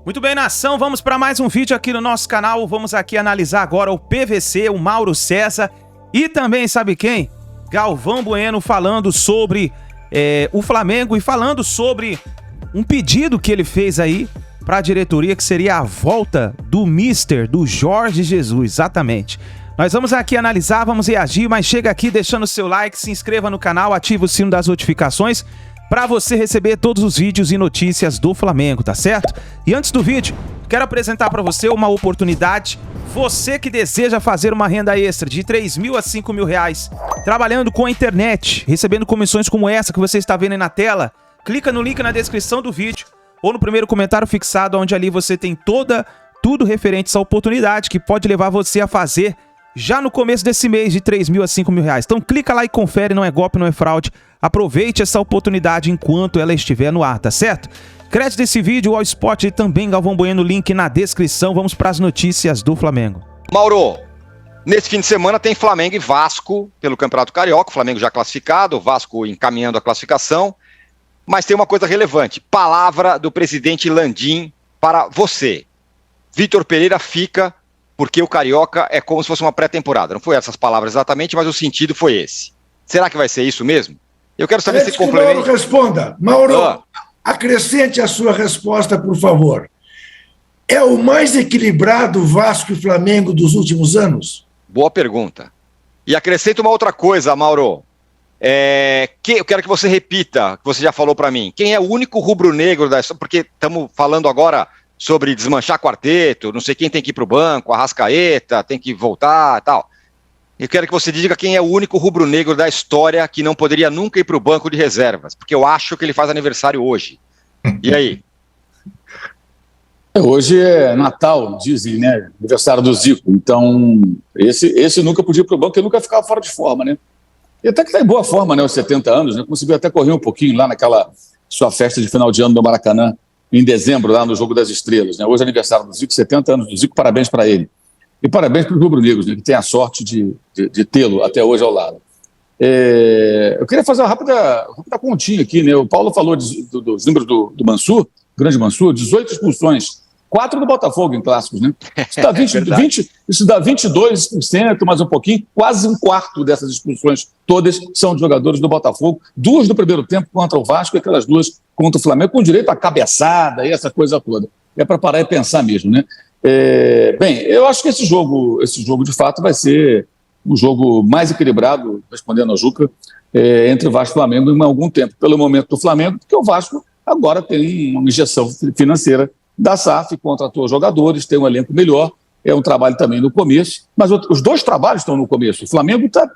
Muito bem, nação, vamos para mais um vídeo aqui no nosso canal. Vamos aqui analisar agora o PVC, o Mauro César e também, sabe quem? Galvão Bueno falando sobre o Flamengo e falando sobre um pedido que ele fez aí para a diretoria, que seria a volta do do Jorge Jesus, exatamente. Nós vamos aqui analisar, vamos reagir, mas chega aqui deixando o seu like, se inscreva no canal, ative o sino das notificações para você receber todos os vídeos e notícias do Flamengo, tá certo? E antes do vídeo, quero apresentar para você uma oportunidade. Você que deseja fazer uma renda extra de 3 mil a 5 mil reais, trabalhando com a internet, recebendo comissões como essa que você está vendo aí na tela, clica no link na descrição do vídeo ou no primeiro comentário fixado, onde ali você tem tudo referente a essa oportunidade que pode levar você a fazer já no começo desse mês de 3 mil a 5 mil reais. Então clica lá e confere, não é golpe, não é fraude. Aproveite essa oportunidade enquanto ela estiver no ar, tá certo? Crédito desse vídeo ao Sport e também Galvão Bueno, link na descrição. Vamos para as notícias do Flamengo. Mauro, nesse fim de semana tem Flamengo e Vasco pelo Campeonato Carioca, o Flamengo já classificado, o Vasco encaminhando a classificação, mas tem uma coisa relevante, palavra do presidente Landim para você. Vitor Pereira fica porque o Carioca é como se fosse uma pré-temporada. Não foi essas palavras exatamente, mas o sentido foi esse. Será que vai ser isso mesmo? Eu quero saber se complementa. Mauro responda. Mauro, acrescente a sua resposta, por favor. É o mais equilibrado Vasco e Flamengo dos últimos anos? Boa pergunta. E acrescenta uma outra coisa, Mauro. Eu quero que você repita, que você já falou para mim. Quem é o único rubro-negro da história? Porque estamos falando agora sobre desmanchar quarteto, não sei quem tem que ir para o banco, Arrascaeta, tem que voltar e tal. Eu quero que você diga quem é o único rubro-negro da história que não poderia nunca ir para o banco de reservas, porque eu acho que ele faz aniversário hoje. E aí? Hoje é Natal, dizem, né? Aniversário do Zico. Então, esse nunca podia ir para o banco, ele nunca ficava fora de forma, né? E até que está em boa forma, né? Aos 70 anos, né? Conseguiu até correr um pouquinho lá naquela sua festa de final de ano do Maracanã, em dezembro, lá no Jogo das Estrelas, né? Hoje é aniversário do Zico, 70 anos do Zico, parabéns para ele. E parabéns para os rubro-negros, né, que tem a sorte de tê-lo até hoje ao lado. Eu queria fazer uma rápida continha aqui, né? O Paulo falou dos números do Mansur, grande Mansur, 18 expulsões, 4 do Botafogo em clássicos, né? Isso dá 22%, mais um pouquinho, quase um quarto dessas expulsões todas são de jogadores do Botafogo, 2 no primeiro tempo contra o Vasco e aquelas 2 contra o Flamengo, com direito à cabeçada e essa coisa toda. É para parar e pensar mesmo, né? Bem, eu acho que esse jogo de fato vai ser um jogo mais equilibrado, respondendo ao Juca, entre Vasco e Flamengo em algum tempo, pelo momento do Flamengo, porque o Vasco agora tem uma injeção financeira da SAF, contratou jogadores, tem um elenco melhor, é um trabalho também no começo, mas os 2 trabalhos estão no começo, o Flamengo está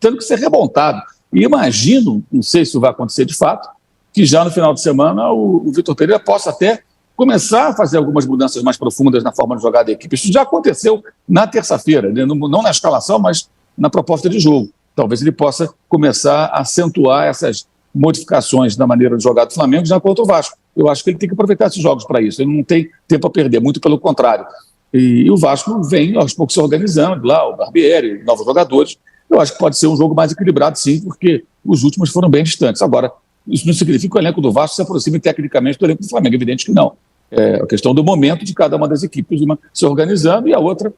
tendo que ser remontado, e imagino, não sei se isso vai acontecer de fato, que já no final de semana o Vitor Pereira possa até começar a fazer algumas mudanças mais profundas na forma de jogar da equipe. Isso já aconteceu na terça-feira, né? Não na escalação, mas na proposta de jogo. Talvez ele possa começar a acentuar essas modificações na maneira de jogar do Flamengo já contra o Vasco. Eu acho que ele tem que aproveitar esses jogos para isso. Ele não tem tempo a perder, muito pelo contrário. E o Vasco vem, aos poucos, se organizando lá, o Barbieri, novos jogadores. Eu acho que pode ser um jogo mais equilibrado, sim, porque os últimos foram bem distantes. Agora, isso não significa que o elenco do Vasco se aproxime tecnicamente do elenco do Flamengo. Evidente que não. É a questão do momento de cada uma das equipes, uma se organizando e a outra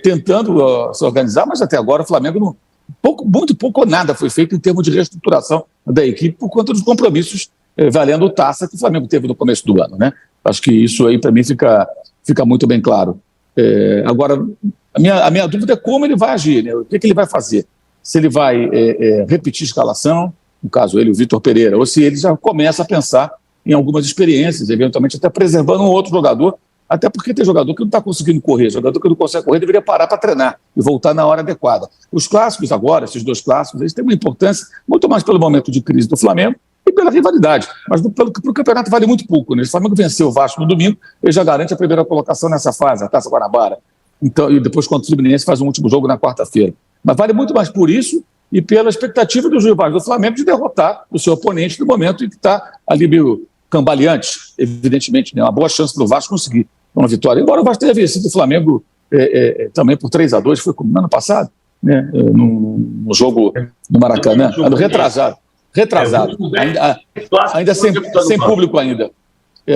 tentando se organizar, mas até agora o Flamengo, muito pouco ou nada foi feito em termos de reestruturação da equipe por conta dos compromissos valendo taça que o Flamengo teve no começo do ano, né? Acho que isso aí para mim fica muito bem claro. Agora, a minha dúvida é como ele vai agir, né? O que ele vai fazer? Se ele vai repetir a escalação, no caso ele, o Vitor Pereira, ou se ele já começa a pensar em algumas experiências, eventualmente até preservando um outro jogador, até porque tem jogador que não está conseguindo correr, jogador que não consegue correr deveria parar para treinar e voltar na hora adequada. Os clássicos agora, esses 2 clássicos, eles têm uma importância muito mais pelo momento de crise do Flamengo e pela rivalidade, mas para o campeonato vale muito pouco, né? Se o Flamengo venceu o Vasco no domingo, ele já garante a primeira colocação nessa fase, a Taça Guanabara, então, e depois contra o Fluminense faz um último jogo na quarta-feira. Mas vale muito mais por isso e pela expectativa dos rivais do Flamengo de derrotar o seu oponente no momento em que está ali meio cambaleante, evidentemente, né? Uma boa chance para o Vasco conseguir uma vitória. Embora o Vasco tenha vencido o Flamengo também por 3-2, foi como no ano passado, né? No jogo do Maracanã, retrasado, ainda sem público ainda.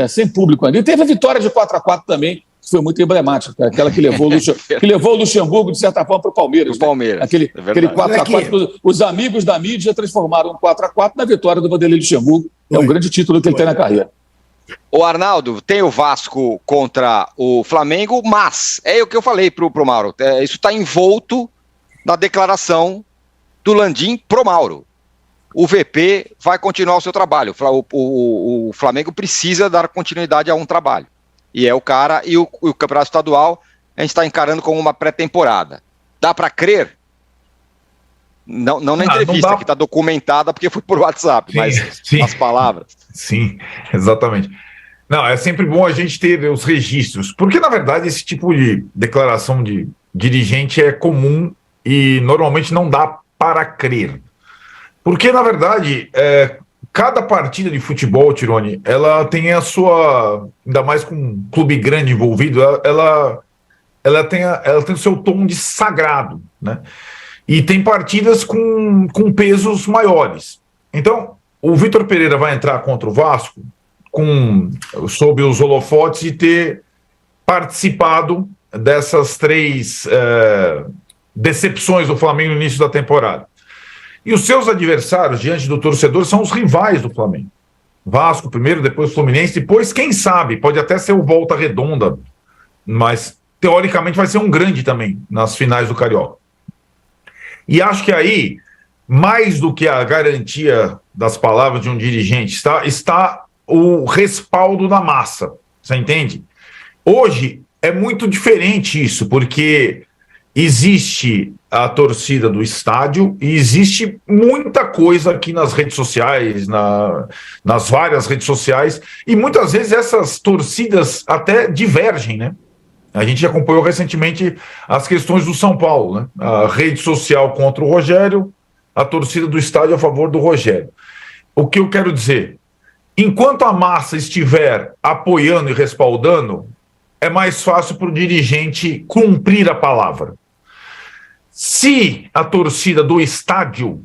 sem público ali. Teve a vitória de 4-4 também, que foi muito emblemática, aquela que levou o Luxemburgo, de certa forma, para o Palmeiras. Palmeiras. Aquele 4-4, os amigos da mídia transformaram um 4-4 na vitória do Vanderlei Luxemburgo. É um grande título que ele tem na carreira. O Arnaldo, tem o Vasco contra o Flamengo, mas é o que eu falei pro Mauro, isso está envolto na declaração do Landim pro Mauro. O VP vai continuar o seu trabalho, o Flamengo precisa dar continuidade a um trabalho, e é o cara, e o Campeonato Estadual a gente está encarando como uma pré-temporada. Dá para crer? Não na entrevista, que está documentada porque foi por WhatsApp, mas as palavras. Sim, exatamente. Não, é sempre bom a gente ter os registros, porque, na verdade, esse tipo de declaração de dirigente é comum e normalmente não dá para crer. Porque, na verdade, cada partida de futebol, Tironi, ela tem a sua, ainda mais com um clube grande envolvido, ela tem o seu tom de sagrado, né? E tem partidas com pesos maiores. Então, o Vitor Pereira vai entrar contra o Vasco sob os holofotes e ter participado dessas 3 decepções do Flamengo no início da temporada. E os seus adversários diante do torcedor são os rivais do Flamengo. Vasco primeiro, depois Fluminense, depois, quem sabe, pode até ser o Volta Redonda, mas teoricamente vai ser um grande também nas finais do Carioca. E acho que aí, mais do que a garantia das palavras de um dirigente, está o respaldo da massa, você entende? Hoje é muito diferente isso, porque existe a torcida do estádio e existe muita coisa aqui nas redes sociais, nas várias redes sociais, e muitas vezes essas torcidas até divergem, né? A gente acompanhou recentemente as questões do São Paulo, né? A rede social contra o Rogério, a torcida do estádio a favor do Rogério. O que eu quero dizer? Enquanto a massa estiver apoiando e respaldando, é mais fácil para o dirigente cumprir a palavra. Se a torcida do estádio,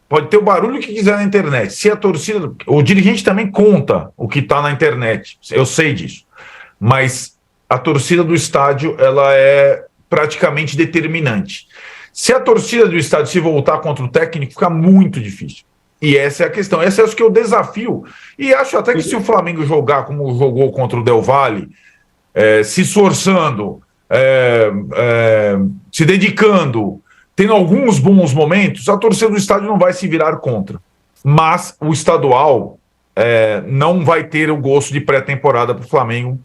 pode ter o barulho que quiser na internet, se a torcida, o dirigente também conta o que está na internet, eu sei disso, mas a torcida do estádio, ela é praticamente determinante. Se a torcida do estádio se voltar contra o técnico, fica muito difícil. E essa é a questão, esse acho que é o desafio. E acho até que se o Flamengo jogar como jogou contra o Del Valle, se esforçando, se dedicando, tendo alguns bons momentos, a torcida do estádio não vai se virar contra. Mas o estadual não vai ter o gosto de pré-temporada para o Flamengo,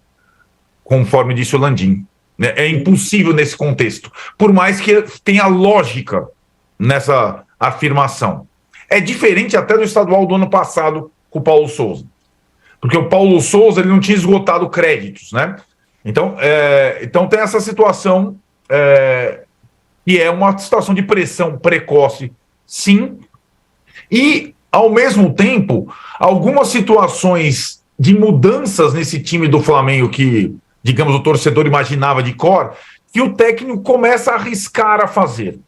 conforme disse o Landim. É impossível nesse contexto, por mais que tenha lógica nessa afirmação. É diferente até do estadual do ano passado com o Paulo Souza, porque o Paulo Souza ele não tinha esgotado créditos, né? Então tem essa situação que é uma situação de pressão precoce, sim, e, ao mesmo tempo, algumas situações de mudanças nesse time do Flamengo que, digamos, o torcedor imaginava de cor, que o técnico começa a arriscar a fazer.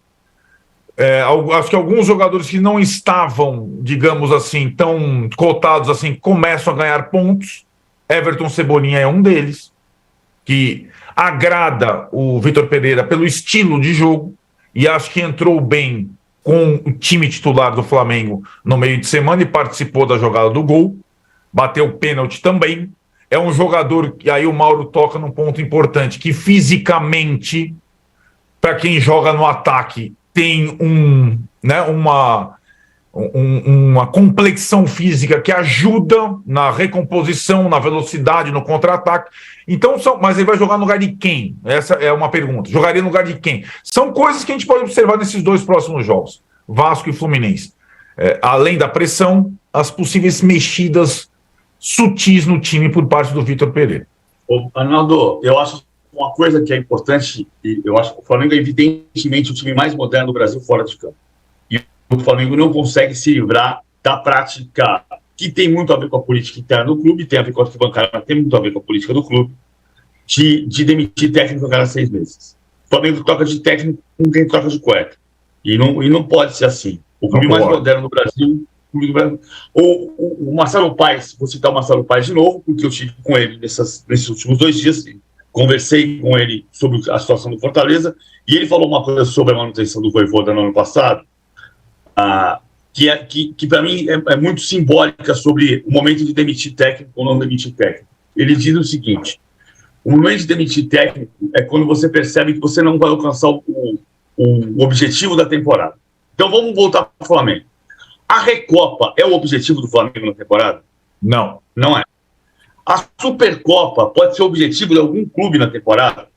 Acho que alguns jogadores que não estavam, digamos assim, tão cotados assim, começam a ganhar pontos. Everton Cebolinha é um deles, que agrada o Vitor Pereira pelo estilo de jogo, e acho que entrou bem com o time titular do Flamengo no meio de semana e participou da jogada do gol, bateu o pênalti também. É um jogador, e aí o Mauro toca num ponto importante, que fisicamente, para quem joga no ataque, tem uma complexão física que ajuda na recomposição, na velocidade, no contra-ataque. Então, mas ele vai jogar no lugar de quem? Essa é uma pergunta. Jogaria no lugar de quem? São coisas que a gente pode observar nesses 2 próximos jogos, Vasco e Fluminense. Além da pressão, as possíveis mexidas sutis no time por parte do Vitor Pereira. Arnaldo, eu acho uma coisa que é importante, e eu acho que o Flamengo é evidentemente o time mais moderno do Brasil fora de campo. E o Flamengo não consegue se livrar da prática que tem muito a ver com a política interna do clube, tem a ver com a arquibancada, mas tem muito a ver com a política do clube, de demitir técnico a cada 6 meses. O Flamengo troca de técnico com quem troca de cueca. E não pode ser assim. O clube mais moderno do Brasil clube do Brasil. O Marcelo Paes, vou citar o Marcelo Paes de novo, porque eu estive com ele nesses últimos 2 dias, conversei com ele sobre a situação do Fortaleza, e ele falou uma coisa sobre a manutenção do Vojvoda no ano passado, que para mim é muito simbólica sobre o momento de demitir técnico ou não demitir técnico. Ele diz o seguinte: o momento de demitir técnico é quando você percebe que você não vai alcançar o objetivo da temporada. Então vamos voltar para o Flamengo. A Recopa é o objetivo do Flamengo na temporada? Não. Não é. A Supercopa pode ser o objetivo de algum clube na temporada?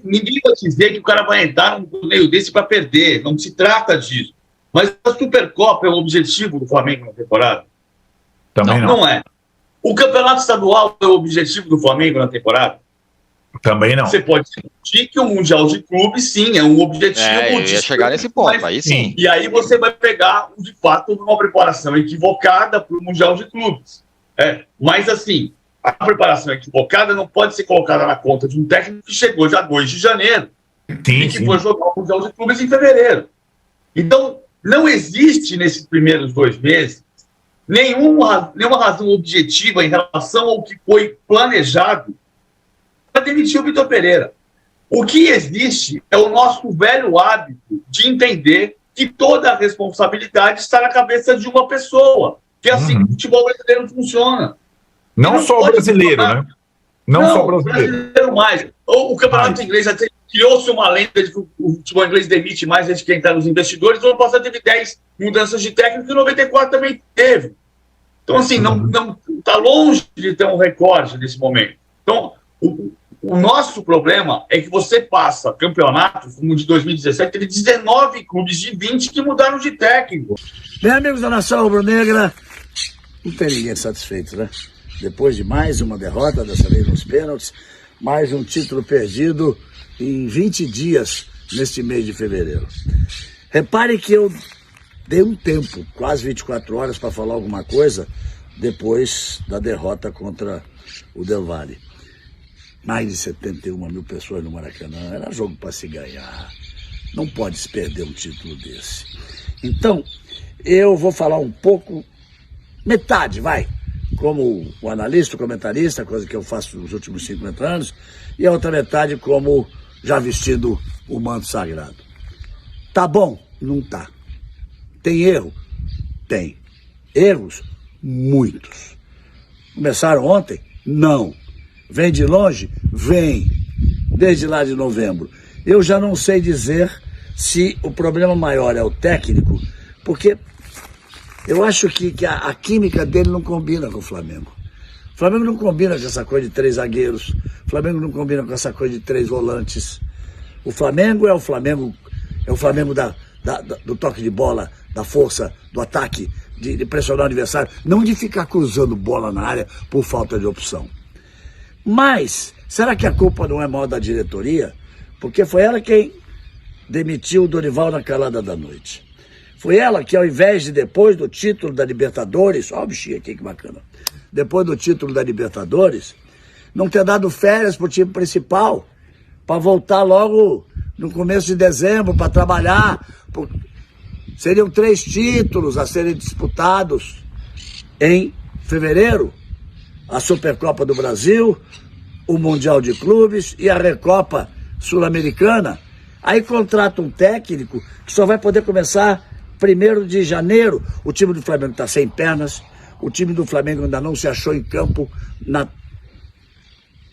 Ninguém vai dizer que o cara vai entrar num torneio desse para perder. Não se trata disso. Mas a Supercopa é o objetivo do Flamengo na temporada? Também não. Não é. O Campeonato Estadual é o objetivo do Flamengo na temporada? Também não. Você pode sentir que o Mundial de Clubes, sim, é um objetivo. Eu ia chegar nesse ponto, aí sim. E aí você vai pegar, de fato, uma preparação equivocada para o Mundial de Clubes. Mas, assim, a preparação equivocada não pode ser colocada na conta de um técnico que chegou já 2 de janeiro e que foi jogar o Mundial de Clubes em fevereiro. Então, não existe, nesses primeiros 2 meses, nenhuma razão objetiva em relação ao que foi planejado para demitir o Vitor Pereira. O que existe é o nosso velho hábito de entender que toda a responsabilidade está na cabeça de uma pessoa, que é assim que o futebol brasileiro funciona. Não só o brasileiro, né? Não só o brasileiro mais. O campeonato inglês até criou-se uma lenda de que o futebol inglês demite mais desde que entraram os investidores. O ano passado teve 10 mudanças de técnico e 94 também teve. Então, assim, não está longe de ter um recorde nesse momento. Então, o nosso problema é que você passa campeonato, como o de 2017, teve 19 clubes de 20 que mudaram de técnico. Bem, amigos da Nação Rubro-Negra, não tem ninguém satisfeito, né? Depois de mais uma derrota, dessa vez nos pênaltis, mais um título perdido em 20 dias neste mês de fevereiro. Repare que eu dei um tempo, quase 24 horas, para falar alguma coisa depois da derrota contra o Del Valle. Mais de 71 mil pessoas no Maracanã, era jogo para se ganhar. Não pode se perder um título desse. Então, eu vou falar um pouco, metade, vai, como o analista, o comentarista, coisa que eu faço nos últimos 50 anos, e a outra metade como já vestindo o manto sagrado. Tá bom? Não tá. Tem erro? Tem. Erros? Muitos. Começaram ontem? Não. Vem de longe? Vem. Desde lá de novembro. Eu já não sei dizer se o problema maior é o técnico, porque eu acho que a química dele não combina com o Flamengo. O Flamengo não combina com essa coisa de 3 zagueiros. O Flamengo não combina com essa coisa de 3 volantes. O Flamengo é o Flamengo do toque de bola, da força, do ataque, de pressionar o adversário, não de ficar cruzando bola na área por falta de opção. Mas, será que a culpa não é maior da diretoria? Porque foi ela quem demitiu o Dorival na calada da noite. Foi ela que, ao invés de depois do título da Libertadores, ó o bichinho aqui, que bacana, depois do título da Libertadores, não ter dado férias pro time principal, para voltar logo no começo de dezembro, para trabalhar. Seriam 3 títulos a serem disputados em fevereiro. A Supercopa do Brasil, o Mundial de Clubes e a Recopa Sul-Americana. Aí contrata um técnico que só vai poder começar 1º de janeiro. O time do Flamengo está sem pernas, o time do Flamengo ainda não se achou em campo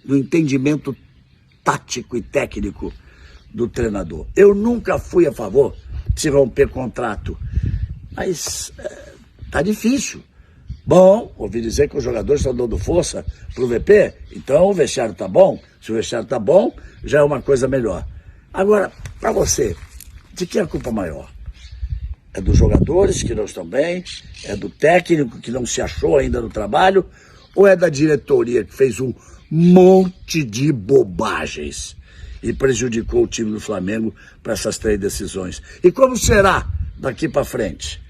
no entendimento tático e técnico do treinador. Eu nunca fui a favor de se romper contrato, mas tá difícil. Bom, ouvi dizer que os jogadores estão dando força pro VP, então o vestiário tá bom. Se o vestiário tá bom, já é uma coisa melhor. Agora, para você, de quem é a culpa maior? É dos jogadores que não estão bem? É do técnico que não se achou ainda no trabalho? Ou é da diretoria que fez um monte de bobagens e prejudicou o time do Flamengo para essas 3 decisões? E como será daqui para frente?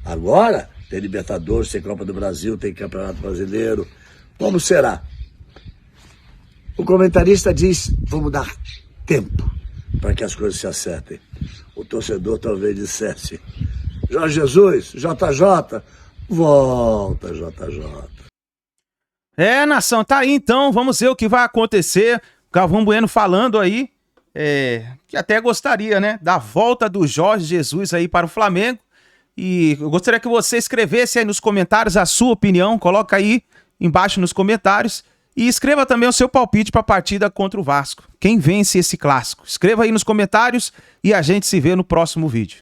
Agora tem Libertadores, tem Copa do Brasil, tem Campeonato Brasileiro. Como será? O comentarista diz, vamos dar tempo para que as coisas se acertem. O torcedor talvez dissesse, Jorge Jesus, JJ, volta, JJ. É, nação, tá aí então, vamos ver o que vai acontecer. Galvão Bueno falando aí, que até gostaria, né, da volta do Jorge Jesus aí para o Flamengo. E eu gostaria que você escrevesse aí nos comentários a sua opinião, coloca aí embaixo nos comentários. E escreva também o seu palpite para a partida contra o Vasco. Quem vence esse clássico? Escreva aí nos comentários e a gente se vê no próximo vídeo.